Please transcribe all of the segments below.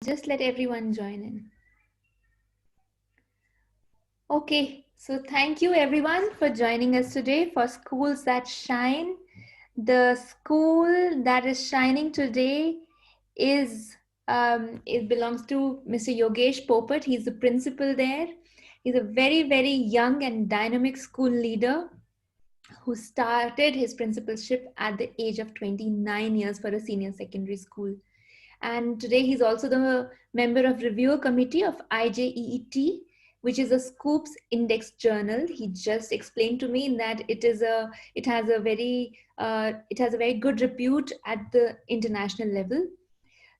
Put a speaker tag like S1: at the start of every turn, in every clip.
S1: Just let everyone join in. Okay, so thank you everyone for joining us today for Schools That Shine. The school that is shining today is it belongs to Mr. Yogesh Popat. He's the principal there. He's a very young and dynamic school leader who started his principalship at the age of 29 years for a senior secondary school. And today he's also the member of review committee of IJEET, which is a Scoops Index journal. He just explained to me that it has a very good repute at the international level.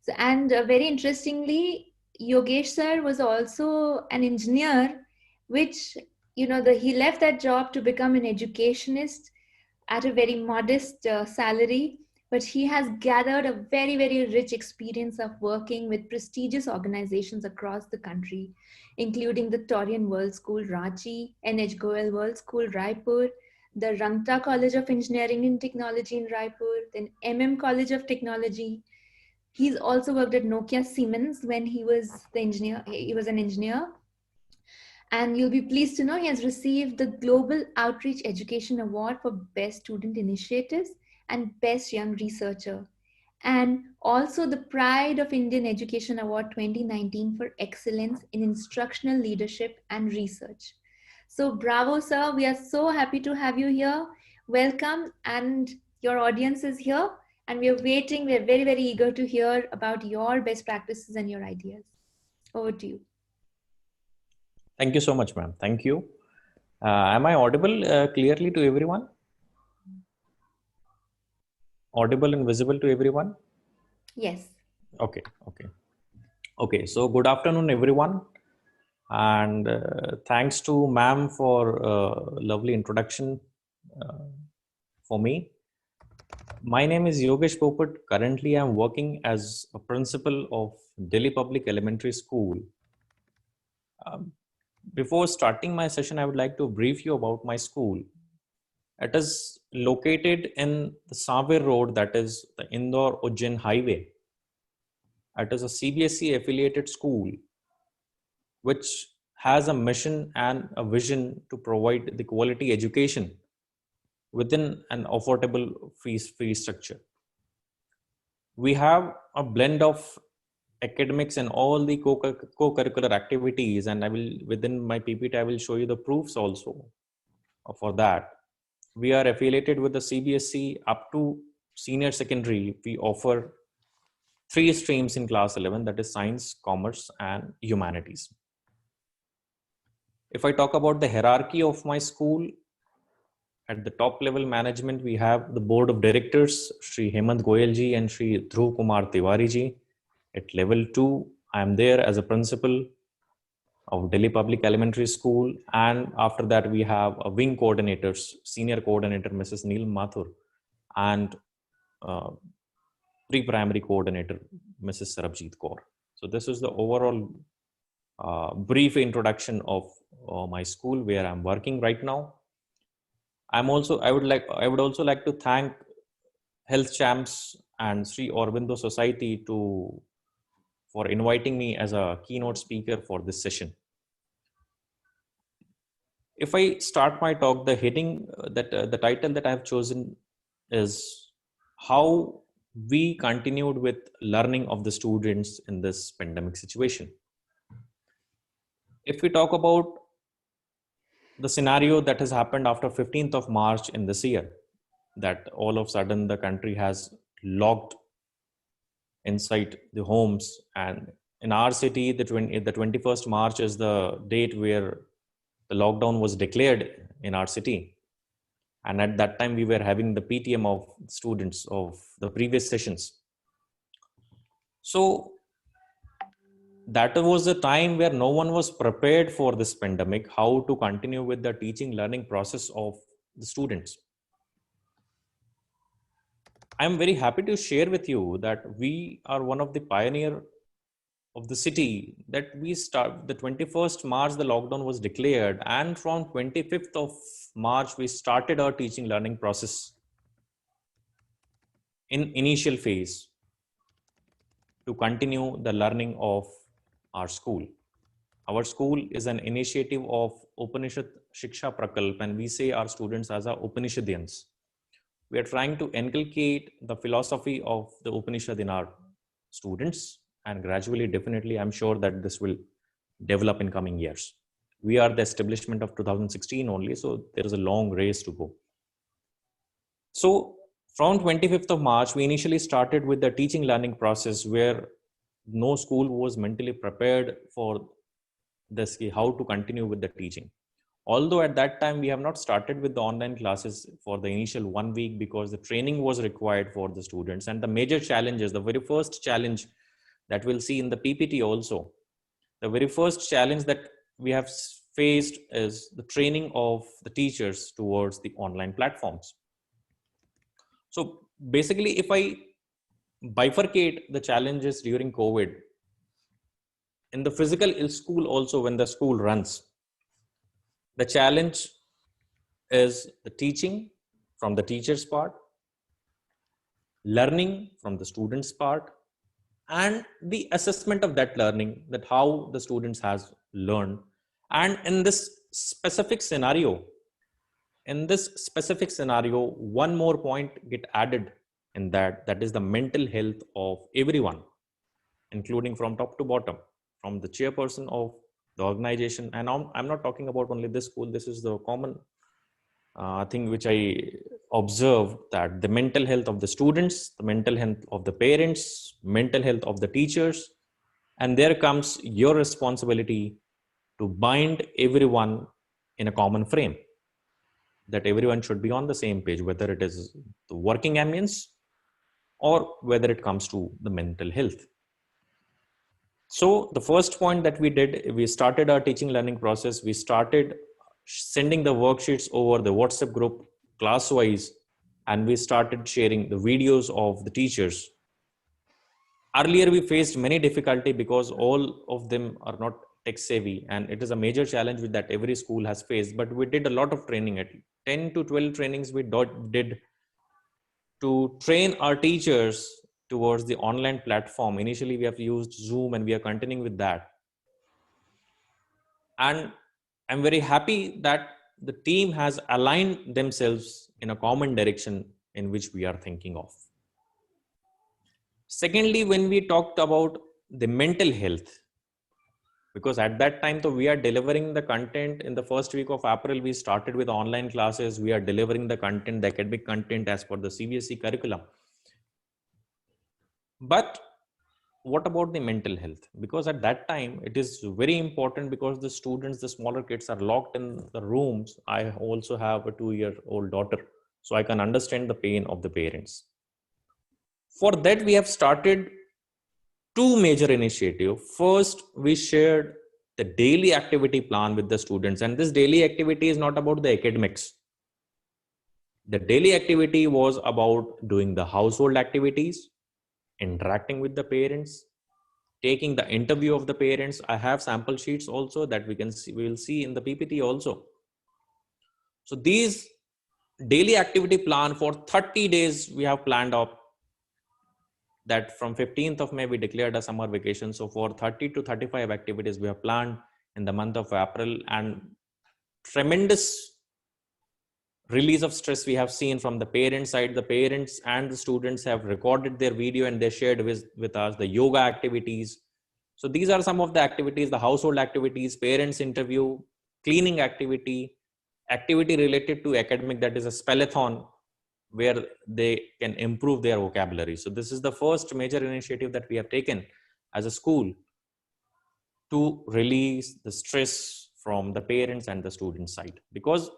S1: So, and very interestingly, Yogesh sir was also an engineer, which he left that job to become an educationist at a very modest salary, but he has gathered a very rich experience of working with prestigious organizations across the country, including the Taurian World School Ranchi, NH Goel World School Raipur, the Rangta College of Engineering and Technology in Raipur, then College of Technology. He's also worked at Nokia Siemens when he was the engineer. He was an engineer, and you'll be pleased to know he has received the Global Outreach Education Award for Best Student Initiatives and Best Young Researcher, and also the Pride of Indian Education Award 2019 for Excellence in Instructional Leadership and Research. So, bravo, sir. We are so happy to have you here. Welcome, and your audience is here, and we are waiting. We are very eager to hear about your best practices and your ideas. Over to you.
S2: Thank you so much, ma'am. Thank you. Am I audible clearly to everyone? Audible and visible to everyone?
S1: Yes.
S2: Okay. So good afternoon, everyone. And thanks to ma'am for lovely introduction for me. My name is Yogesh Popat. Currently, I'm working as a principal of Delhi Public Elementary School. Before starting my session, I would like to brief you about my school. It is located in the Saver Road, that is the Indore-Ujjain Highway. It is a CBSE affiliated school which has a mission and a vision to provide the quality education within an affordable fee structure. We have a blend of academics and all the co-curricular activities, and I will, within my PPT, I will show you the proofs also for that. We are affiliated with the CBSE up to senior secondary. We offer 3 streams in class 11, that is science, commerce, and humanities. If I talk about the hierarchy of my school, at the top level management, we have the board of directors, Shri Hemant Goyalji and Shri Dhruv Kumar Tiwariji. At level 2, I am there as a principal of Delhi Public Elementary School. And after that, we have a wing coordinators, senior coordinator, Mrs. Neil Mathur, and pre-primary coordinator, Mrs. Sarabjit Kaur. So this is the overall brief introduction of my school where I'm working right now. I would also like to thank Health Champs and Sri Aurobindo Society for inviting me as a keynote speaker for this session. If I start my talk, the heading the title that I have chosen is how we continued with learning of the students in this pandemic situation. If we talk about the scenario that has happened after 15th of March in this year, that all of a sudden the country has locked inside the homes, and in our city, the 21st March is the date where the lockdown was declared in our city. And at that time, we were having the PTM of students of the previous sessions. So that was the time where no one was prepared for this pandemic, how to continue with the teaching learning process of the students. I'm very happy to share with you that we are one of the pioneer of the city, that we start the 21st March, the lockdown was declared. And from 25th of March, we started our teaching learning process in initial phase. to continue the learning of our school. Our school is an initiative of Upanishad Shiksha Prakalp, and we say our students as our Upanishadians. We are trying to inculcate the philosophy of the Upanishad in our students, and gradually, definitely, I'm sure that this will develop in coming years. We are the establishment of 2016 only, so there is a long race to go. So from 25th of March, we initially started with the teaching learning process where no school was mentally prepared for this, how to continue with the teaching. Although at that time we have not started with the online classes for the initial 1 week because the training was required for the students. And the major challenges, the very first challenge that we'll see in the PPT also, the very first challenge that we have faced is the training of the teachers towards the online platforms. So basically, if I bifurcate the challenges during COVID, in the physical school also, when the school runs, the challenge is the teaching from the teacher's part, learning from the student's part, and the assessment of that learning, that how the students has learned. And in this specific scenario, one more point get added in that is the mental health of everyone, including from top to bottom, from the chairperson of the organization. And I'm not talking about only this school, this is the common thing which I observed, that the mental health of the students, the mental health of the parents, mental health of the teachers, and there comes your responsibility to bind everyone in a common frame, that everyone should be on the same page, whether it is the working ambience or whether it comes to the mental health. So the first point that we did, we started our teaching learning process. We started sending the worksheets over the WhatsApp group class wise, and we started sharing the videos of the teachers. Earlier, we faced many difficulty because all of them are not tech savvy, and it is a major challenge that every school has faced. But we did a lot of training, at 10 to 12 trainings we did to train our teachers towards the online platform. Initially, we have used Zoom, and we are continuing with that. And I'm very happy that the team has aligned themselves in a common direction in which we are thinking of. Secondly, when we talked about the mental health, because at that time, so we are delivering the content in the first week of April, we started with online classes. We are delivering the content, the academic content as per the CBSE curriculum. But what about the mental health? Because at that time, it is very important because the students, the smaller kids are locked in the rooms. I also have a 2-year-old daughter, so I can understand the pain of the parents. For that, we have started two major initiatives. First, we shared the daily activity plan with the students, and this daily activity is not about the academics. The daily activity was about doing the household activities, interacting with the parents, taking the interview of the parents. I have sample sheets also that we will see in the PPT also. So these daily activity plan for 30 days we have planned up, that from 15th of May we declared a summer vacation. So for 30 to 35 activities we have planned in the month of April, and tremendous release of stress we have seen from the parent side. The parents and the students have recorded their video and they shared with us the yoga activities. So these are some of the activities, the household activities, parents interview, cleaning activity related to academic, that is a spellathon where they can improve their vocabulary. So this is the first major initiative that we have taken as a school to release the stress from the parents and the student side, because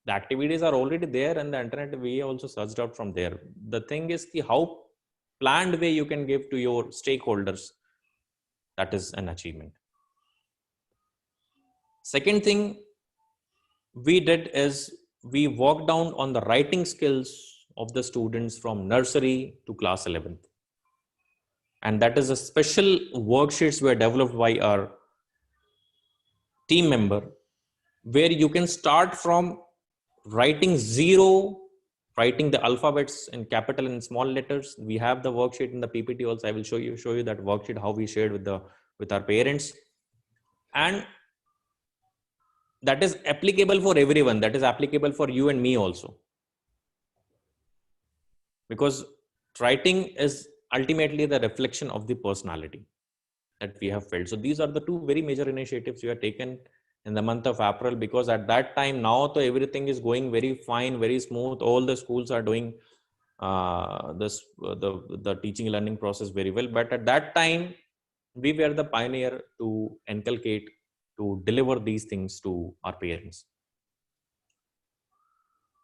S2: the activities are already there and the internet, we also searched out from there. The thing is the how planned way you can give to your stakeholders, that is an achievement. Second thing we did is we worked down on the writing skills of the students from nursery to class 11th, and that is a special worksheets were developed by our team member, where you can start from writing zero writing the alphabets in capital and small letters. We have the worksheet in the PPT also. I will show you that worksheet how we shared with our parents, and that is applicable for everyone. That is applicable for you and me also, because writing is ultimately the reflection of the personality that we have felt. So these are the two very major initiatives we have taken in the month of April, because at that time, now to everything is going very fine, very smooth. All the schools are doing the teaching learning process very well. But at that time, we were the pioneer to inculcate, to deliver these things to our parents.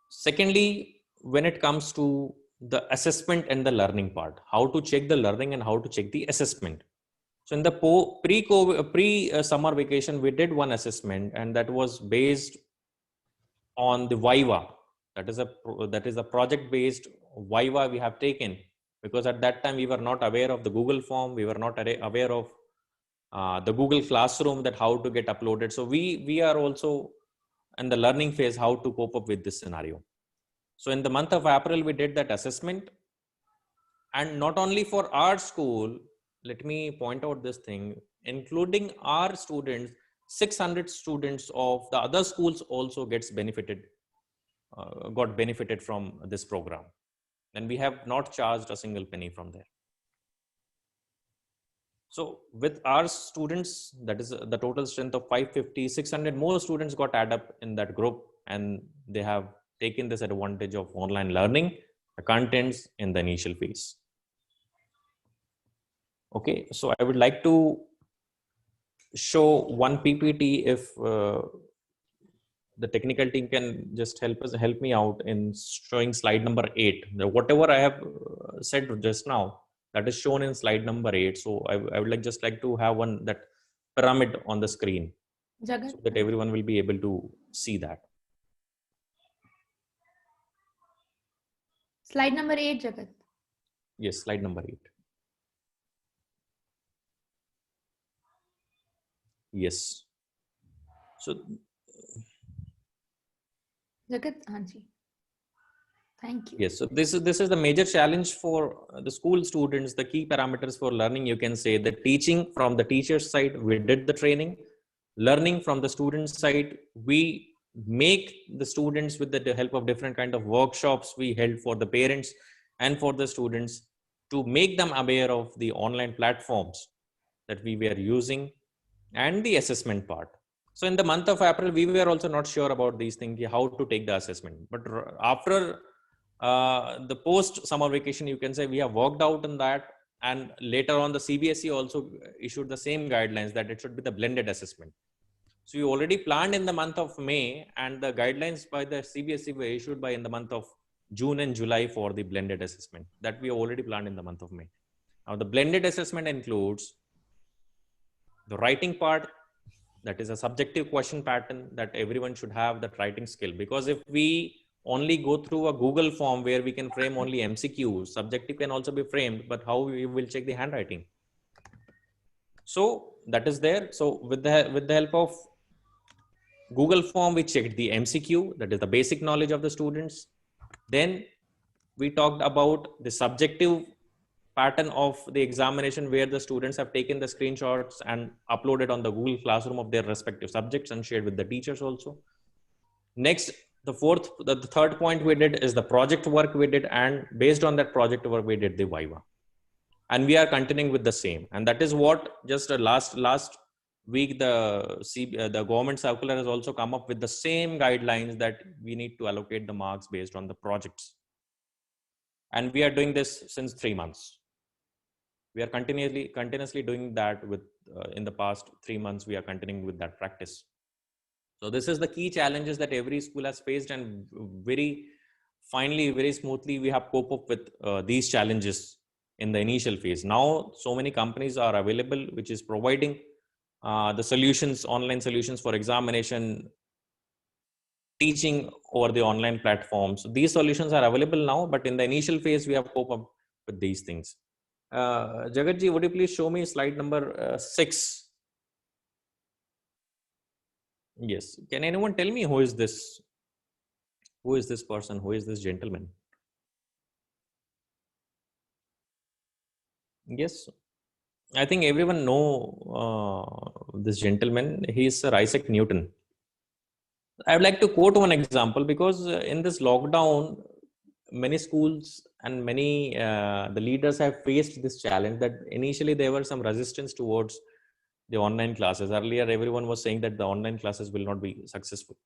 S2: Secondly, when it comes to the assessment and the learning part, how to check the learning and how to check the assessment. So in the pre-summer vacation, we did one assessment, and that was based on the Viva. That is a project-based Viva we have taken, because at that time we were not aware of the Google form, we were not aware of the Google Classroom, that how to get uploaded. So we are also in the learning phase how to cope up with this scenario. So in the month of April, we did that assessment, and not only for our school. Let me point out this thing, including our students, 600 students of the other schools also got benefited from this program, and we have not charged a single penny from there. So with our students, that is the total strength of 550, 600 more students got add up in that group, and they have taken this advantage of online learning, the contents in the initial phase. Okay, so I would like to show one PPT if the technical team can just help me out in showing slide number 8. Whatever I have said just now, that is shown in slide number 8. So I would just like to have that pyramid on the screen,
S1: Jagat,
S2: so that everyone will be able to see that.
S1: slide number 8, Jagat.
S2: Yes, slide number 8. Yes. So
S1: Jagat, Hanji. Thank you.
S2: yes, so this is the major challenge for the school students. The key parameters for learning, you can say, the teaching from the teacher's side, we did the training. Learning from the student side, we make the students with the help of different kind of workshops we held for the parents and for the students, to make them aware of the online platforms that we were using, and the assessment part. So in the month of April, we were also not sure about these things, how to take the assessment. But after the post summer vacation, you can say, we have worked out on that. And later on, the CBSE also issued the same guidelines, that it should be the blended assessment. So we already planned in the month of May, and the guidelines by the CBSE were issued by in the month of June and July for the blended assessment, that we already planned in the month of May. Now the blended assessment includes the writing part, that is a subjective question pattern, that everyone should have that writing skill. Because if we only go through a Google form where we can frame only MCQs, subjective can also be framed, but how we will check the handwriting? So that is there. So with the help of Google form, we checked the MCQ, that is the basic knowledge of the students. Then we talked about the subjective pattern of the examination, where the students have taken the screenshots and uploaded on the Google Classroom of their respective subjects and shared with the teachers also. Next, the third point we did is the project work we did, and based on that project work, we did the Viva. And we are continuing with the same. And that is what just last week, the government circular has also come up with the same guidelines, that we need to allocate the marks based on the projects. And we are doing this since 3 months. We are continuously doing that with in the past 3 months, we are continuing with that practice. So this is the key challenges that every school has faced, and very finally, very smoothly, we have cope up with these challenges in the initial phase. Now, so many companies are available, which is providing the solutions, online solutions for examination, teaching over the online platforms. These solutions are available now, but in the initial phase, we have cope up with these things. Jagatji, would you please show me slide number 6? Yes. Can anyone tell me who is this? Who is this person? Who is this gentleman? Yes, I think everyone know this gentleman. He is Sir Isaac Newton. I would like to quote one example because in this lockdown, many schools and many the leaders have faced this challenge that initially there were some resistance towards the online classes. Earlier, everyone was saying that the online classes will not be successful.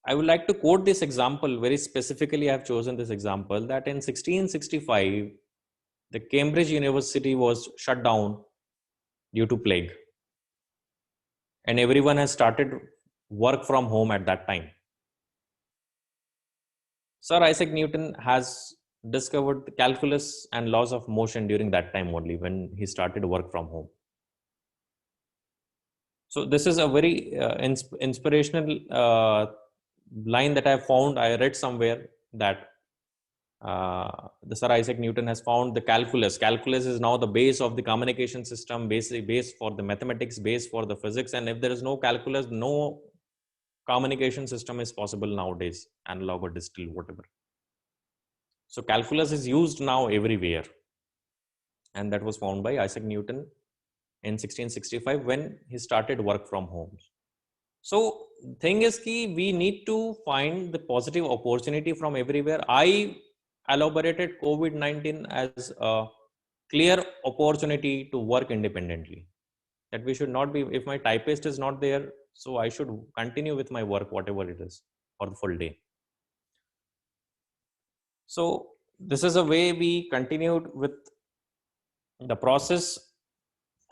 S2: I would like to quote this example very specifically. I have chosen this example that in 1665, the Cambridge University was shut down due to plague, and everyone has started work from home at that time. Sir Isaac Newton has discovered the calculus and laws of motion during that time only when he started work from home. So this is a very inspirational line that I found. I read somewhere that the Sir Isaac Newton has found the calculus. Calculus is now the base of the communication system, base for the mathematics, base for the physics. And if there is no calculus, no communication system is possible nowadays, analog or digital, whatever. So calculus is used now everywhere, and that was found by Isaac Newton in 1665 when he started work from home. So thing is key, we need to find the positive opportunity from everywhere. I elaborated COVID-19 as a clear opportunity to work independently. That we should not be, if my typist is not there, so I should continue with my work, whatever it is, for the full day. So this is a way we continued with the process,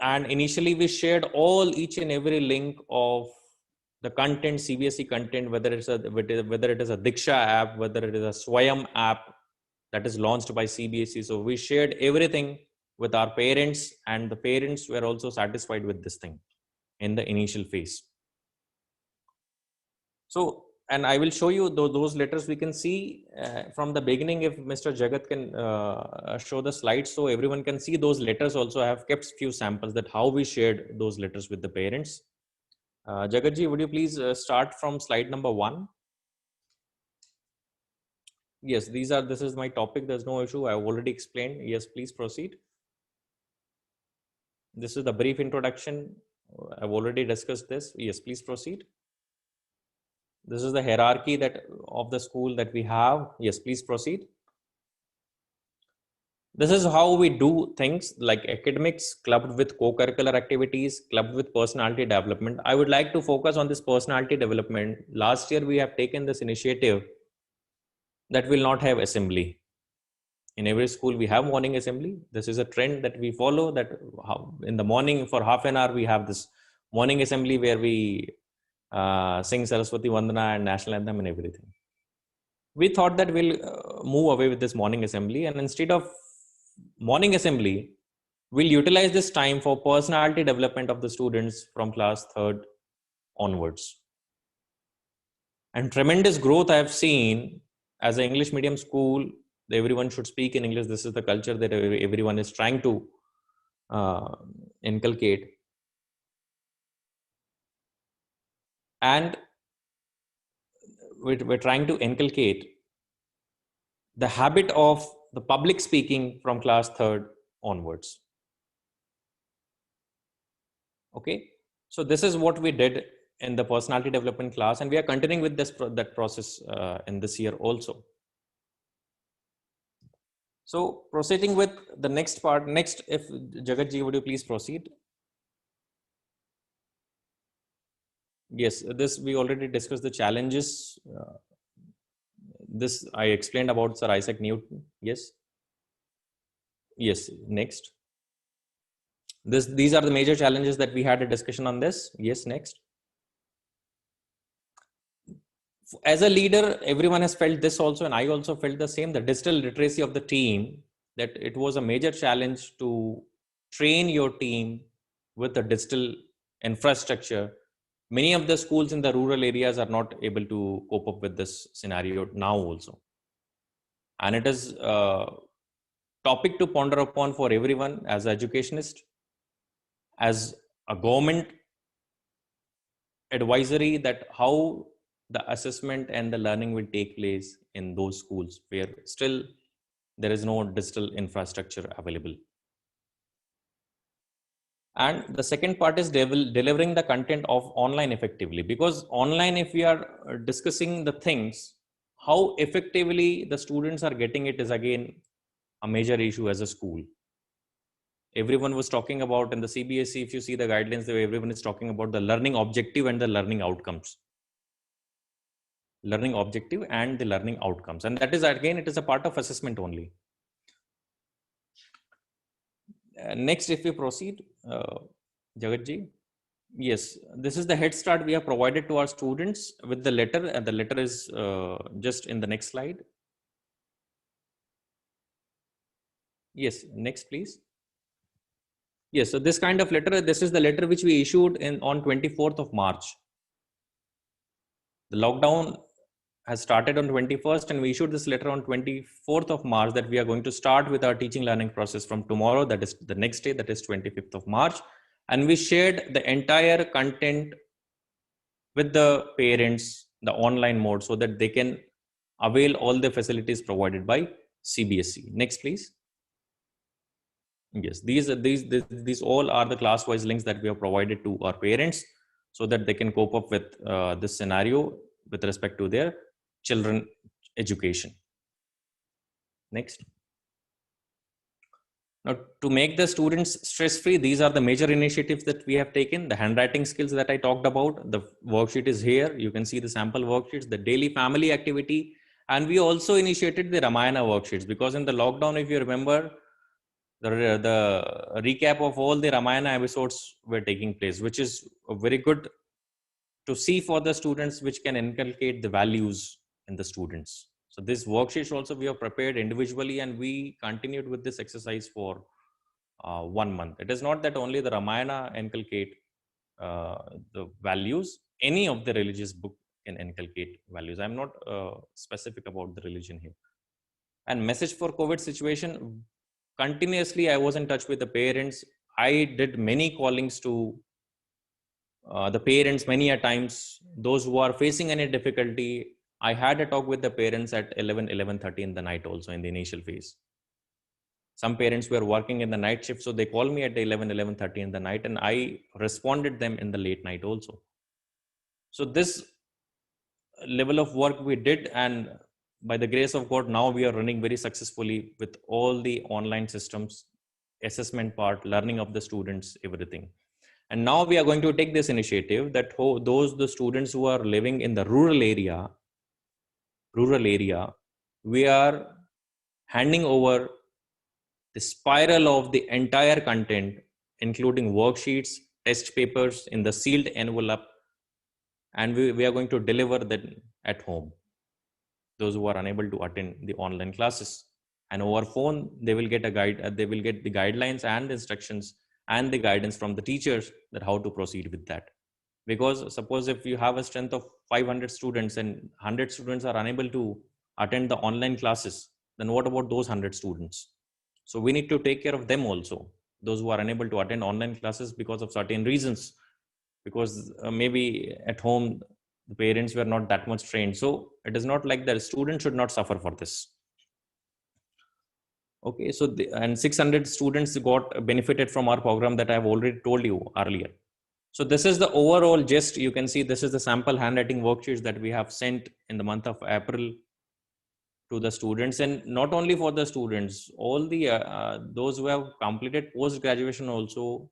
S2: and initially we shared all each and every link of the content, CBSE content, whether it is a Diksha app, whether it is a Swayam app that is launched by CBSE. So we shared everything with our parents, and the parents were also satisfied with this thing in the initial phase. So, and I will show you those letters. We can see from the beginning, if Mr. Jagat can show the slides so everyone can see those letters. Also, I have kept few samples that how we shared those letters with the parents. Jagatji, would you please start from slide number 1? Yes, this is my topic. There's no issue. I've already explained. Yes, please proceed. This is the brief introduction. I've already discussed this. Yes, please proceed. This is the hierarchy that of the school that we have. Yes, please proceed. This is how we do things like academics clubbed with co-curricular activities, clubbed with personality development. I would like to focus on this personality development. Last year, we have taken this initiative that will not have assembly. In every school, we have morning assembly. This is a trend that we follow, that in the morning for half an hour, we have this morning assembly where we sing Saraswati Vandana and national anthem and everything. We thought that we'll move away with this morning assembly, and instead of morning assembly, we'll utilize this time for personality development of the students from class 3rd onwards. And tremendous growth I have seen. As an English medium school, everyone should speak in English. This is the culture that everyone is trying to inculcate. And we're trying to inculcate the habit of the public speaking from class 3rd onwards. Okay, so this is what we did in the personality development class, and we are continuing with that process in this year also. So proceeding with the next part. Next, if Jagatji, would you please proceed? Yes, this we already discussed the challenges. This I explained about Sir Isaac Newton. Yes. Yes. Next. These are the major challenges that we had a discussion on this. Yes. Next. As a leader, everyone has felt this also, and I also felt the same. The digital literacy of the team, that it was a major challenge to train your team with the digital infrastructure. Many of the schools in the rural areas are not able to cope up with this scenario now also, and it is a topic to ponder upon for everyone as an educationist, as a government advisory, that how the assessment and the learning will take place in those schools where still There is no digital infrastructure available. And the second part is delivering the content of online effectively, because online, if we are discussing the things, how effectively the students are getting it is again a major issue as a school. Everyone was talking about in the CBSE, if you see the guidelines, everyone is talking about the learning objective and the learning outcomes. Learning objective and the learning outcomes. And that is, again, it is a part of assessment only. Next, if we proceed, Jagatji. Yes, this is the head start we have provided to our students with the letter, and the letter is just in the next slide. Yes, next please. Yes, so this kind of letter, this is the letter which we issued on 24th of March. The lockdown has started on 21st, and we issued this letter on 24th of March that we are going to start with our teaching learning process from tomorrow, that is the next day, that is 25th of March. And we shared the entire content with the parents, the online mode, so that they can avail all the facilities provided by CBSE. Next, please. Yes, these all are the class-wise links that we have provided to our parents, so that they can cope up with this scenario with respect to their children education. Next. Now, to make the students stress-free, these are the major initiatives that we have taken. The handwriting skills that I talked about, the worksheet is here. You can see the sample worksheets, the daily family activity, and we also initiated the Ramayana worksheets, because in the lockdown, if you remember, the recap of all the Ramayana episodes were taking place, which is very good to see for the students, which can inculcate the values in the students. So this worksheet also we have prepared individually, and we continued with this exercise for 1 month. It is not that only the Ramayana inculcate the values. Any of the religious book can inculcate values. I'm not specific about the religion here. And message for COVID situation, continuously I was in touch with the parents. I did many callings to the parents many a times. Those who are facing any difficulty, I had a talk with the parents at 11:30 in the night, also in the initial phase. Some parents were working in the night shift, so they called me at 11:30 in the night, and I responded them in the late night also. So this level of work we did, and by the grace of God, now we are running very successfully with all the online systems, assessment part, learning of the students, everything. And now we are going to take this initiative that those the students who are living in the rural area, we are handing over the spiral of the entire content, including worksheets, test papers in the sealed envelope, and we are going to deliver that at home. Those who are unable to attend the online classes, and over phone, they will get a guide, they will get the guidelines and instructions and the guidance from the teachers that how to proceed with that. Because suppose if you have a strength of 500 students and 100 students are unable to attend the online classes, then what about those 100 students? So we need to take care of them also, those who are unable to attend online classes because of certain reasons, because maybe at home the parents were not that much trained. So it is not like the student should not suffer for this. Okay, so and 600 students got benefited from our program that I have already told you earlier. So this is the overall gist. You can see this is the sample handwriting worksheets that we have sent in the month of April to the students, and not only for the students, all the those who have completed post graduation also,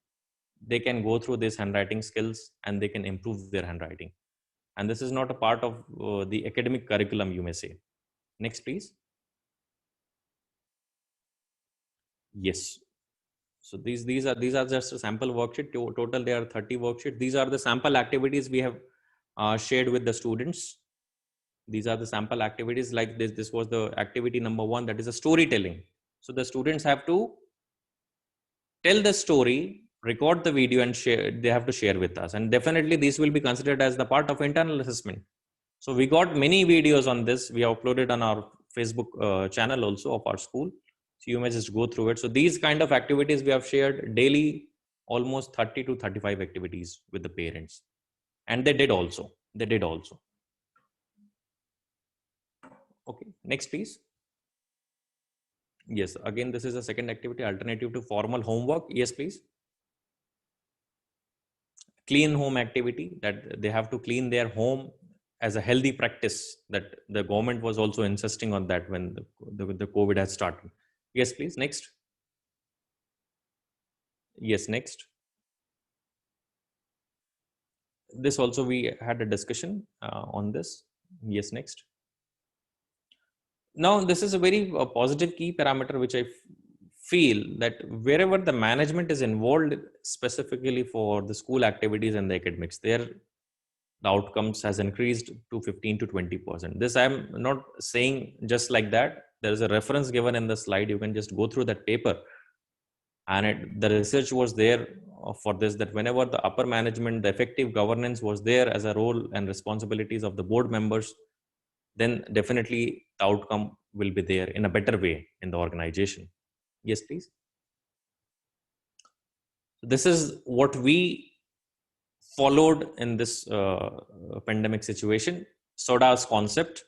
S2: they can go through this handwriting skills and they can improve their handwriting. And this is not a part of the academic curriculum, you may say. Next, please. Yes. So these are just a sample worksheet. Total there are 30 worksheets. These are the sample activities we have shared with the students. These are the sample activities. Like this was the activity number 1, that is a storytelling. So the students have to tell the story, record the video, and share. They have to share with us, and definitely this will be considered as the part of internal assessment. So we got many videos on this. We have uploaded on our Facebook channel also of our school. So you may just go through it. So these kind of activities we have shared daily, almost 30 to 35 activities with the parents. And they did also. They did also. Okay, next please. Yes, again, this is a second activity, alternative to formal homework. Yes, please. Clean home activity, that they have to clean their home as a healthy practice, that the government was also insisting on that when the COVID has started. Yes, please. Next. Yes, next. This also we had a discussion on this. Yes, next. Now, this is a very positive key parameter, which I feel that wherever the management is involved, specifically for the school activities and the academics, there the outcomes has increased to 15 to 20%. This I'm not saying just like that. There is a reference given in the slide. You can just go through that paper, and the research was there for this, that whenever the upper management, the effective governance was there as a role and responsibilities of the board members, then definitely the outcome will be there in a better way in the organization. Yes, please. This is what we followed in this pandemic situation. Soda's concept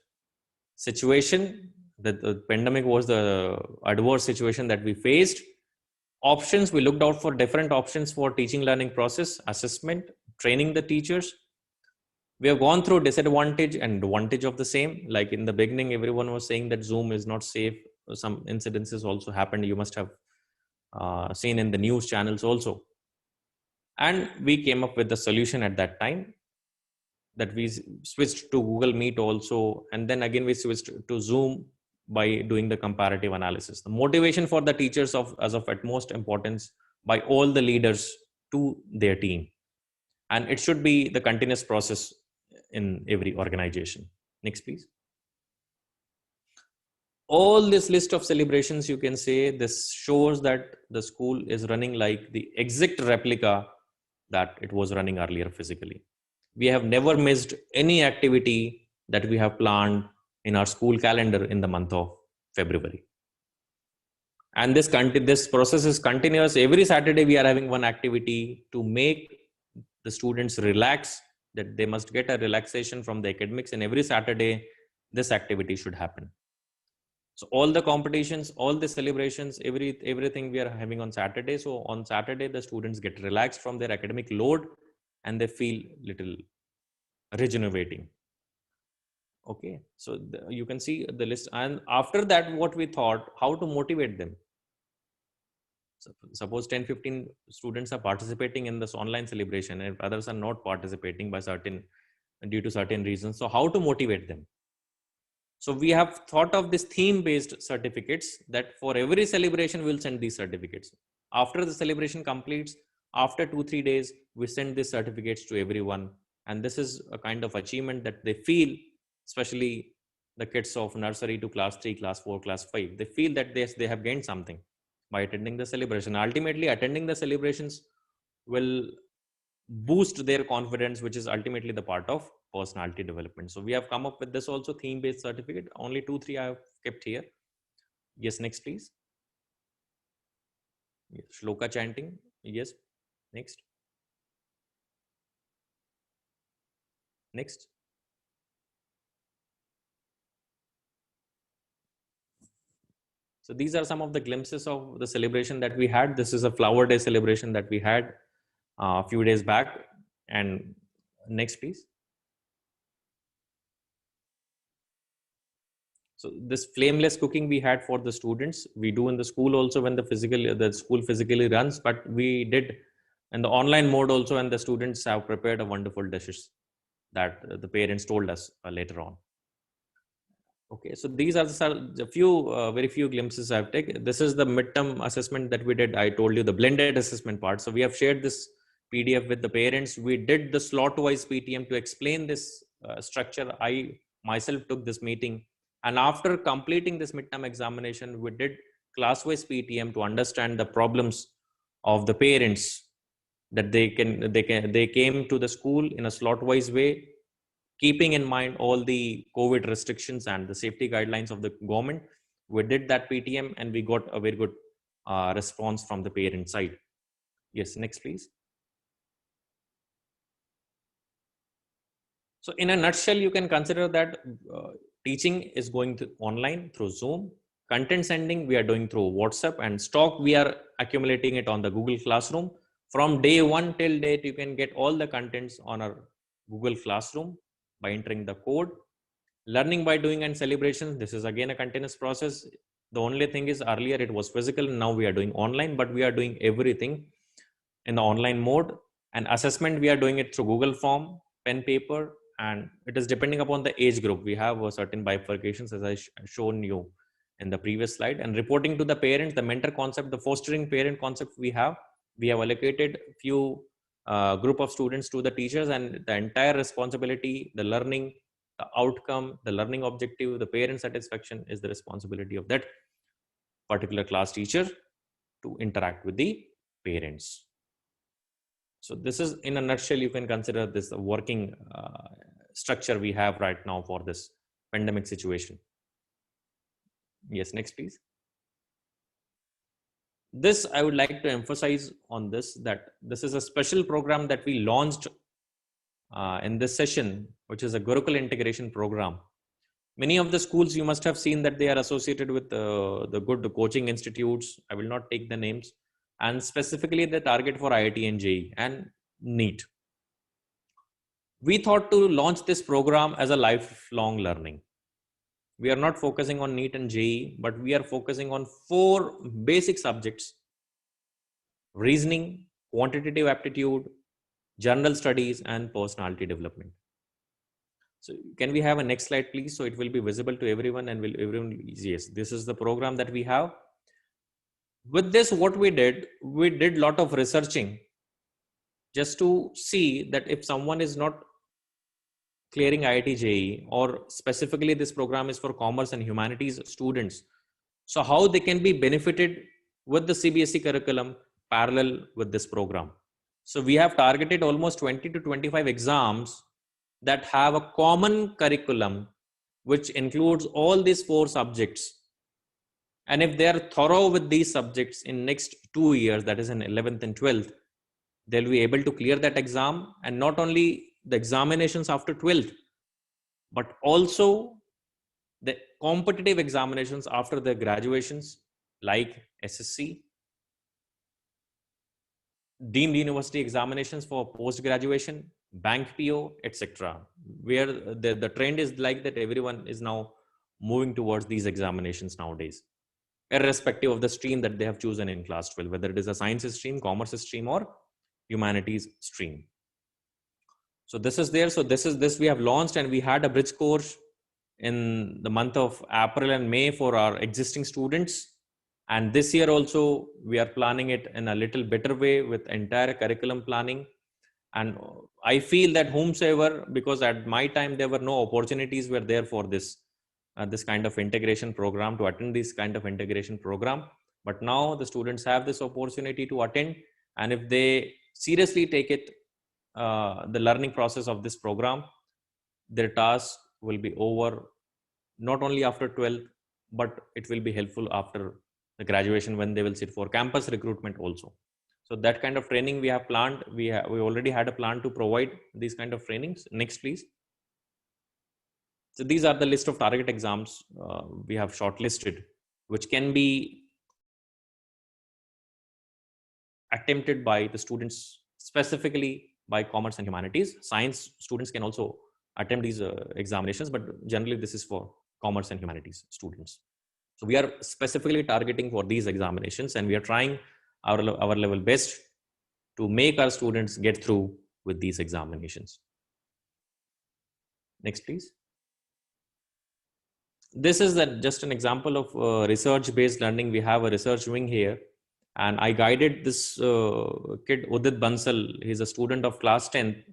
S2: situation, that the pandemic was the adverse situation that we faced. Options, we looked out for different options for teaching learning process, assessment, training the teachers. We have gone through disadvantage and advantage of the same. Like in the beginning, everyone was saying that Zoom is not safe. Some incidences also happened. You must have seen in the news channels also. And we came up with the solution at that time, that we switched to Google Meet also. And then again, we switched to Zoom by doing the comparative analysis. The motivation for the teachers of as of utmost importance by all the leaders to their team. And it should be the continuous process in every organization. Next, please. All this list of celebrations, you can say this shows that the school is running like the exact replica that it was running earlier physically. We have never missed any activity that we have planned in our school calendar in the month of February. And this process is continuous. Every Saturday we are having one activity to make the students relax, that they must get a relaxation from the academics, and every Saturday this activity should happen. So all the competitions, all the celebrations, everything we are having on Saturday. So on Saturday the students get relaxed from their academic load and they feel little regenerating. Okay, so you can see the list. And after that, what we thought, how to motivate them. Suppose 10-15 students are participating in this online celebration and others are not participating by due to certain reasons. So how to motivate them? So we have thought of this theme based certificates, that for every celebration we'll send these certificates. After the celebration completes, after 2-3 days, we send these certificates to everyone. And this is a kind of achievement that they feel, especially the kids of nursery to class 3, class 4, class 5. They feel that they have gained something by attending the celebration. Ultimately, attending the celebrations will boost their confidence, which is ultimately the part of personality development. So we have come up with this also theme based certificate. Only 2-3 I have kept here. Yes, next please. Yes, shloka chanting. Yes, next. Next. So these are some of the glimpses of the celebration that we had. This is a flower day celebration that we had a few days back. And next please. So this flameless cooking we had for the students, we do in the school also when the school physically runs, but we did in the online mode also, and the students have prepared a wonderful dishes that the parents told us later on. Okay, so these are the few, very few glimpses I've taken. This is the midterm assessment that we did. I told you the blended assessment part. So we have shared this PDF with the parents. We did the slot-wise PTM to explain this structure. I myself took this meeting, and after completing this midterm examination, we did class-wise PTM to understand the problems of the parents, that they came to the school in a slot-wise way, keeping in mind all the COVID restrictions and the safety guidelines of the government. We did that PTM and we got a very good response from the parent side. Yes, next please. So in a nutshell, you can consider that teaching is going to online through Zoom. Content sending we are doing through WhatsApp, and stock we are accumulating it on the Google Classroom. From day one till date, you can get all the contents on our Google Classroom by entering the code. Learning by doing and celebrations, this is again a continuous process. The only thing is earlier it was physical, now we are doing online, but we are doing everything in the online mode. And assessment, we are doing it through Google Form, pen, paper, and it is depending upon the age group. We have a certain bifurcations as I shown you in the previous slide. And reporting to the parents, the mentor concept, the fostering parent concept we have allocated few group of students to the teachers, and the entire responsibility, the learning, the outcome, the learning objective, the parent satisfaction is the responsibility of that particular class teacher to interact with the parents. So this is in a nutshell, you can consider this a working structure we have right now for this pandemic situation. Yes, next please. This I would like to emphasize on this, that this is a special program that we launched in this session, which is a Gurukul integration program. Many of the schools you must have seen that they are associated with the good coaching institutes. I will not take the names, and specifically the target for IIT and JEE and NEET. We thought to launch this program as a lifelong learning. We are not focusing on NEET and JEE, but we are focusing on 4 basic subjects: reasoning, quantitative aptitude, general studies, and personality development. So can we have a next slide, please? So it will be visible to everyone, and will everyone, yes, this is the program that we have. With this, what we did lot of researching just to see that if someone is not clearing IIT JEE, or specifically this program is for commerce and humanities students, so how they can be benefited with the CBSE curriculum parallel with this program. So we have targeted almost 20 to 25 exams that have a common curriculum which includes all these 4 subjects. And if they are thorough with these subjects in next 2 years, that is in 11th and 12th, they'll be able to clear that exam. And not only the examinations after 12th, but also the competitive examinations after the graduations, like SSC, deemed university examinations for post-graduation, bank PO, etc. Where the trend is like that everyone is now moving towards these examinations nowadays, irrespective of the stream that they have chosen in class 12, whether it is a science stream, commerce stream, or humanities stream. So this is there. So this we have launched, and we had a bridge course in the month of April and May for our existing students. And this year also, we are planning it in a little better way with entire curriculum planning. And I feel that whomsoever, because at my time, there were no opportunities were there for this kind of integration program, to attend this kind of integration program. But now the students have this opportunity to attend. And if they seriously take it, the learning process of this program, their task will be over, not only after 12th, but it will be helpful after the graduation when they will sit for campus recruitment also. So that kind of training we have planned. We already had a plan to provide these kind of trainings. Next, please. So these are the list of target exams we have shortlisted, which can be attempted by the students, specifically by commerce and humanities. Science students can also attempt these examinations, but generally this is for commerce and humanities students. So we are specifically targeting for these examinations, and we are trying our level best to make our students get through with these examinations. Next, please. This is just an example of research-based learning. We have a research wing here, and I guided this kid, Udit Bansal. He's a student of class 10th,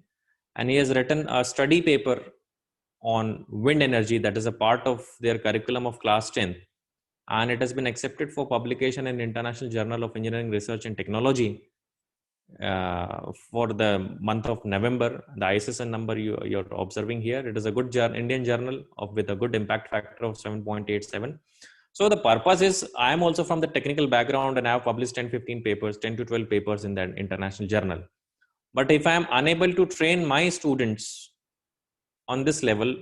S2: and he has written a study paper on wind energy that is a part of their curriculum of class 10th. And it has been accepted for publication in International Journal of Engineering Research and Technology for the month of November. The ISSN number you're observing here, it is a good Indian journal with a good impact factor of 7.87. So the purpose is, I am also from the technical background, and I have published 10-15 papers, 10 to 12 papers in that international journal. But if I am unable to train my students on this level,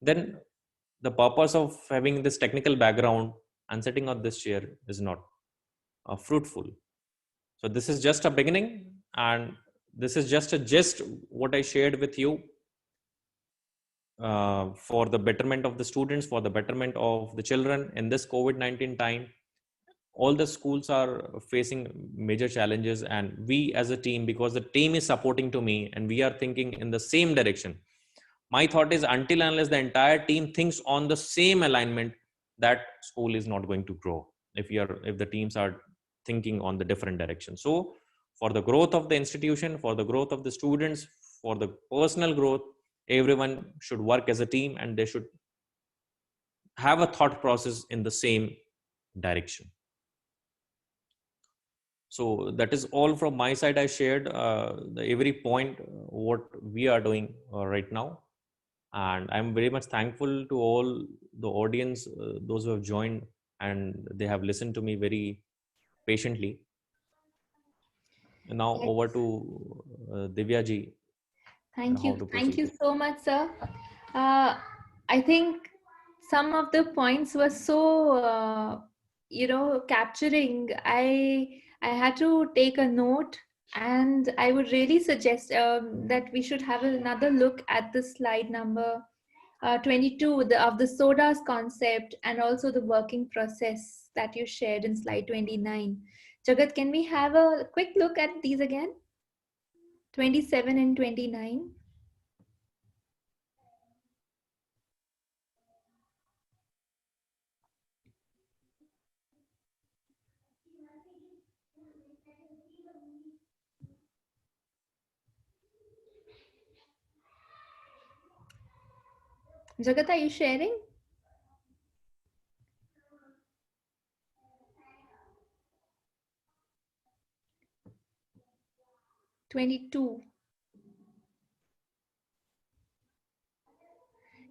S2: then the purpose of having this technical background and sitting on this chair is not fruitful. So this is just a beginning, and this is just a gist what I shared with you for the betterment of the students, for the betterment of the children in this COVID-19 time. All the schools are facing major challenges, and we as a team, because the team is supporting to me and we are thinking in the same direction. My thought is, until unless the entire team thinks on the same alignment, that school is not going to grow. If the teams are thinking on the different direction. So for the growth of the institution, for the growth of the students, for the personal growth, everyone should work as a team, and they should have a thought process in the same direction. So that is all from my side. I shared every point what we are doing right now, and I'm very much thankful to all the audience, those who have joined and they have listened to me very patiently. And now
S1: Yes.
S2: over to Divya ji,
S1: Thank
S2: how
S1: you.
S2: to
S1: Thank
S2: proceed.
S1: you so much, sir. I think some of the points were so, capturing. I had to take a note, and I would really suggest that we should have another look at the slide number 22 of the sodas concept, and also the working process that you shared in slide 29. Jagat, can we have a quick look at these again? 27 and 29. Jagat, are you sharing? 22.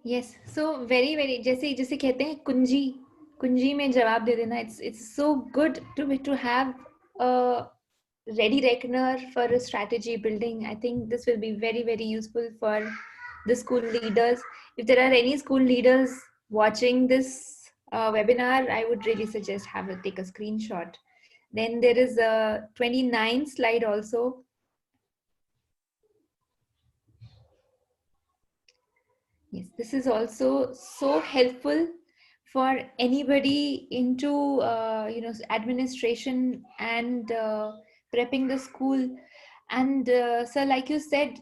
S1: Yes, so very very, जैसे जैसे कहते हैं कुंजी, कुंजी में जवाब दे देना. It's so good to have a ready reckoner for a strategy building. I think this will be very very useful for the school leaders. If there are any school leaders watching this webinar, I would really suggest take a screenshot. Then there is a 29 slide also. Yes, this is also so helpful for anybody into administration and prepping the school. And so, like you said,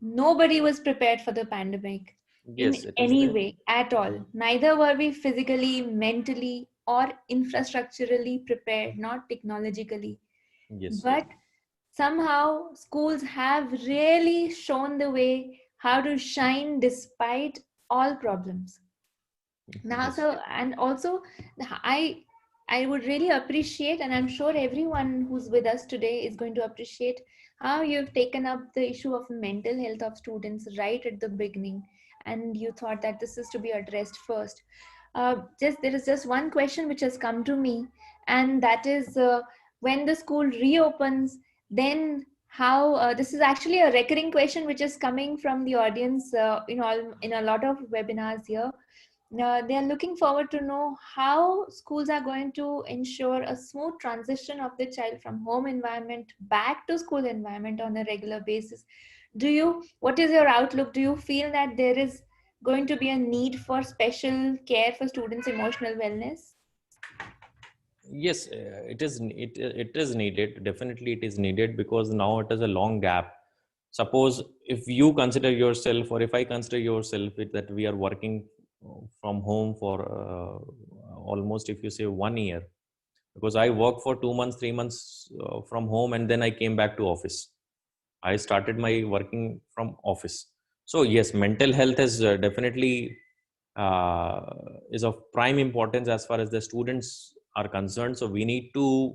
S1: nobody was prepared for the pandemic
S2: Yes,
S1: in
S2: it is
S1: any
S2: there.
S1: way at all. Neither were we physically, mentally, or infrastructurally prepared, not technologically.
S2: Yes,
S1: But somehow schools have really shown the way how to shine despite all problems. Now,
S2: yes,
S1: so, and also i I would really appreciate, and I'm sure everyone who's with us today is going to appreciate how you've taken up the issue of mental health of students right at the beginning, and you thought that this is to be addressed first. Just there is just one question which has come to me, and that is, when the school reopens, then how this is actually a recurring question which is coming from the audience in a lot of webinars here. They are looking forward to know how schools are going to ensure a smooth transition of the child from home environment back to school environment on a regular basis. What is your outlook? Do you feel that there is going to be a need for special care for students' emotional wellness?
S2: yes. It is needed. Definitely, it is needed, because now it is a long gap. Suppose if you consider yourself, or if I consider yourself, that we are working from home for almost, if you say, 1 year, because I worked for 2 months, 3 months from home, and then I came back to office. I started my working from office. So yes, mental health is definitely uh, is of prime importance as far as the students are concerned. So we need to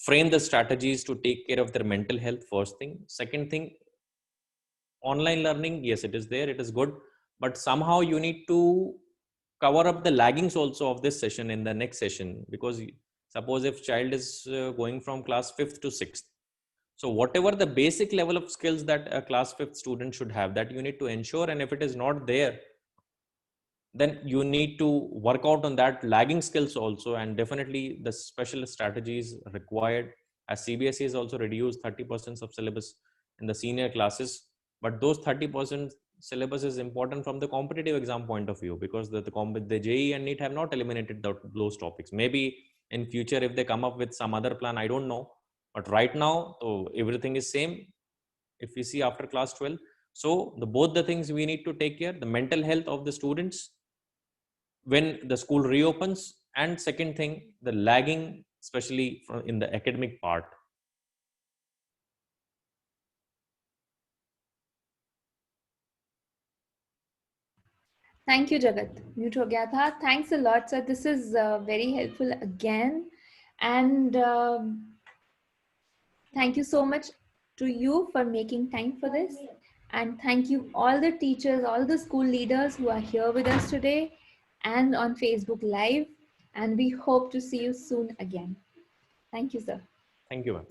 S2: frame the strategies to take care of their mental health. First thing. Second thing, online learning, yes, it is there, it is good, but somehow you need to cover up the laggings also of this session in the next session, because suppose if child is going from class 5th to 6th, so whatever the basic level of skills that a class 5th student should have, that you need to ensure. And if it is not there, then you need to work out on that lagging skills also, and definitely the special strategies required, as CBSE has also reduced 30% of syllabus in the senior classes. But those 30% syllabus is important from the competitive exam point of view, because the JEE and NEET have not eliminated those topics. Maybe in future if they come up with some other plan, I don't know, but right now so everything is same if we see after class 12. So both the things we need to take care, the mental health of the students when the school reopens, and second thing, the lagging, especially in the academic part.
S1: Thank you, Jagat. Mute ho gaya tha. Thanks a lot, sir. This is very helpful again. And thank you so much to you for making time for this. And thank you all the teachers, all the school leaders who are here with us today and on Facebook Live. And we hope to see you soon again. Thank you, sir.
S2: Thank you, ma'am.